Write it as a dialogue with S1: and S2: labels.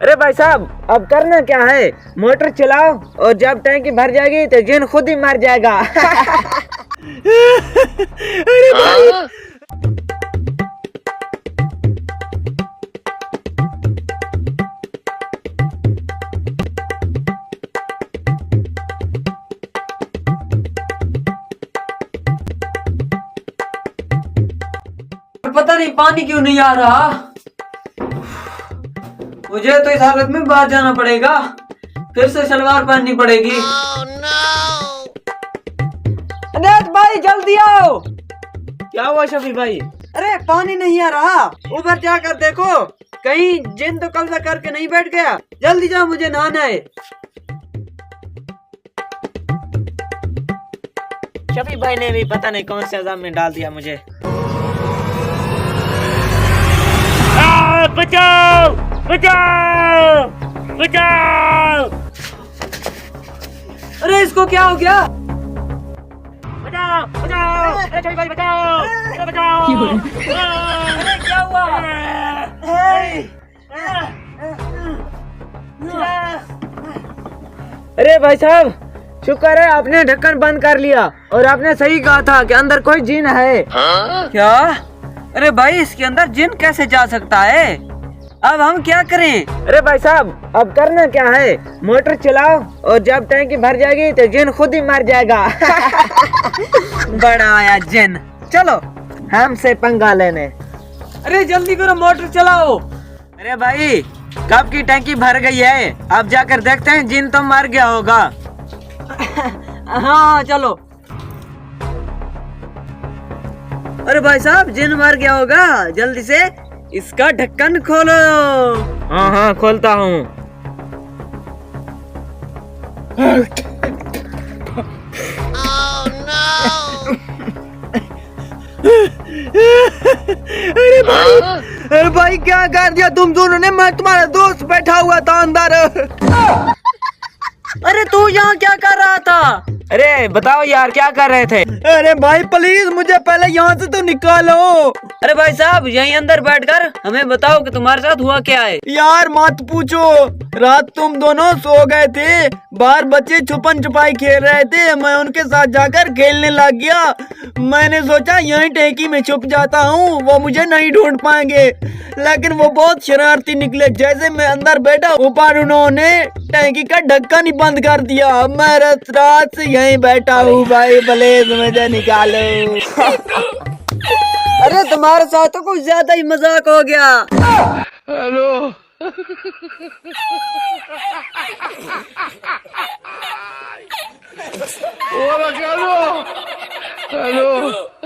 S1: अरे भाई साहब, अब करना क्या है, मोटर चलाओ और जब टैंकी भर जाएगी तो जिन खुद ही मर जाएगा। अरे भाई।
S2: पता नहीं पानी क्यों नहीं आ रहा। मुझे तो इस हालत में बाहर जाना पड़ेगा, फिर से सलवार पहननी पड़ेगी। अनेस भाई जल्दी आओ।
S1: क्या हुआ शफी भाई?
S2: अरे पानी नहीं आ रहा, ऊपर जाकर देखो कहीं जिन तो कब्जा करके नहीं बैठ गया। जल्दी जाओ, मुझे नहाना है।
S1: शफी भाई ने भी पता नहीं कौन से अजाब में डाल दिया मुझे। बचाओ बचाओ बचाओ।
S2: अरे इसको क्या हो गया?
S1: बचाओ बचाओ, अरे शफी भाई बचाओ, अरे बचाओ।
S2: अरे क्या हुआ?
S1: अरे भाई साहब, शुक्र है आपने ढक्कन बंद कर लिया और आपने सही कहा था कि अंदर कोई जिन है।
S2: क्या? अरे भाई इसके अंदर जिन कैसे जा सकता है? अब हम क्या करें?
S1: अरे भाई साहब, अब करना क्या है, मोटर चलाओ और जब टैंकी भर जाएगी तो जिन खुद ही मर जाएगा।
S2: बड़ा आया जिन। चलो
S1: हमसे पंगा लेने।
S2: अरे जल्दी करो, मोटर चलाओ।
S1: अरे भाई, कब की टैंकी भर गई है, अब जाकर देखते हैं, जिन तो मर गया होगा।
S2: हाँ चलो। अरे भाई साहब, जिन मर गया होगा, जल्दी से इसका ढक्कन खोलो।
S1: हाँ हाँ, खोलता हूँ।
S2: अरे भाई क्या कर दिया तुम दोनों ने? मैं तुम्हारा दोस्त बैठा हुआ था अंदर। अरे तू यहाँ क्या कर रहा था?
S1: अरे बताओ यार, क्या कर रहे थे?
S2: अरे भाई प्लीज मुझे पहले यहाँ से तो निकालो। अरे भाई साहब, यहीं अंदर बैठकर हमें बताओ कि तुम्हारे साथ हुआ क्या है। यार मत पूछो, रात तुम दोनों सो गए थे, बाहर बच्चे छुपन छुपाई खेल रहे थे, मैं उनके साथ जाकर खेलने लग गया। मैंने सोचा यहीं टैंकी में छुप जाता हूँ, वो मुझे नहीं ढूंढ पाएंगे, लेकिन वो बहुत शरारती निकले। जैसे मैं अंदर बैठा, ऊपर उन्होंने टैंकी का ढक्कन ही बंद कर दिया। मैं रात से यहीं बैठा हूँ भाई, प्लीज मुझे निकालो। अरे तुम्हारे साथ तो कुछ ज्यादा ही मजाक हो गया।
S3: हेलो। हेलो।